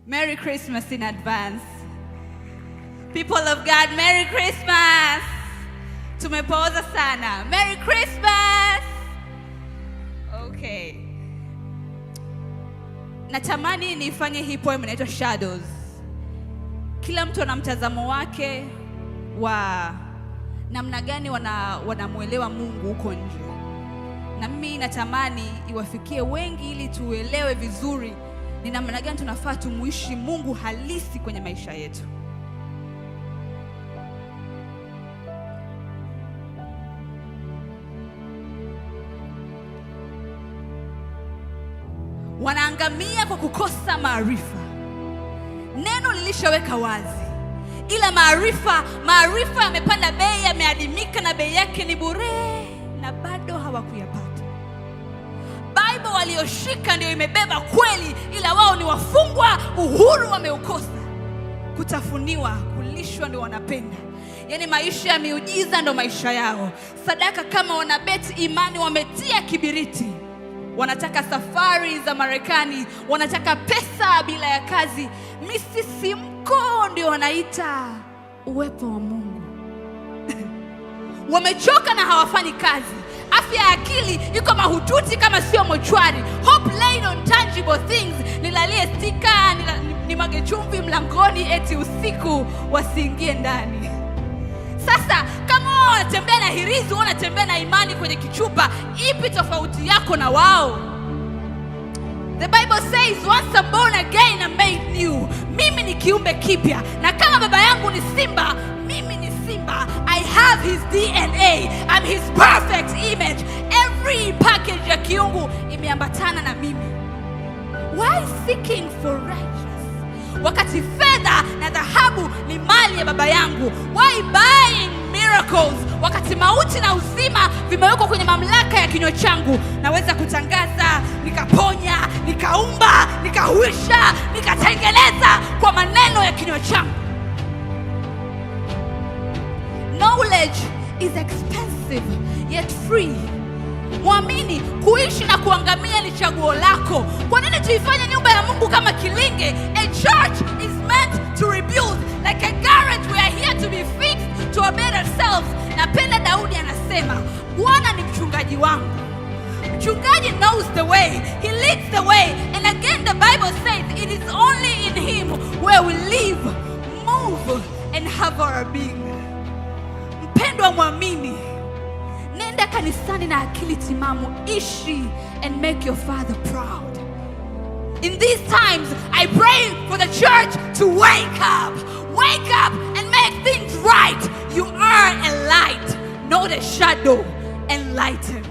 Merry Christmas in advance. People of God, Merry Christmas. Tumepoza sana. Merry Christmas. Okay. Natamani nifanye hii poem inaitwa Shadows. Kila mtu ana mtazamo wake wa namna gani wanamuelewa Mungu huko nje. Na mimi natamani iwafikie wengi ili tuelewe vizuri ni namna gani tunafaa tumuishi Mungu halisi kwenye maisha yetu. Wanaangamia kwa kukosa maarifa. Neno lilishaweka wazi. Ila maarifa yamepanda bei, yameadimika na bei yake ni bure na bado hawakuyapata. Bible walioshika ndio imebeba kweli, ila wao ni wafungwa, uhuru wameukosa. Kutafuniwa, kulishwa ndio wanapenda. Yaani maisha ya miujiza ndio maisha yao. Sadaka kama wanabeti imani wametia kibiriti. Wanataka safari za Marekani, wanataka pesa bila ya kazi. Misisimko ndio wanaita uwepo wa Mungu. Wamechoka na hawafanyi kazi. Afya ya akili iko mahututi kama sio mochwari. Hope laid on tangible things. Nilalie stika, nimwage chumvi mlangoni eti usiku wasiingie ndani. Sasa kama wanatembea na hirizi, wanatembea na imani kwenye kichupa, ipi tofauti yako na wao? The Bible says once I'm born again I'm made new. Mimi ni kiumbe kipya, na kama baba yangu ni simba, mimi ni simba. I have his DNA. I'm his perfect image. Every package ya kiungu imeambatana na mimi. Why seeking for righteousness wakati fedha na dhahabu ni mali ya baba yangu? Why buying miracles wakati mauti na uzima vimewekwa kwenye mamlaka ya kinywa changu? Naweza kutangaza, nikaponya, nikaumba, nikahuisha, nikatengeneza kwa maneno ya kinywa changu. Knowledge is expensive yet free. Muamini, kuishi na kuangamia ni chaguo lako. Kwa nini tuifanye nyumba ya Mungu kama kilinge? A church is meant to rebuild. Like a garage, we are here to be fixed to a better self. Napenda Daudi anasema, Bwana ni mchungaji wangu. Mchungaji knows the way. He leads the way. And again the Bible says it is only in him where we live, move and have our being. Mpendwa muamini, nenda kanisani na akili timamu, ishi and make your Father proud. In these times, I pray for the church to wake up and make things right. You are a light, not a shadow. Enlighten.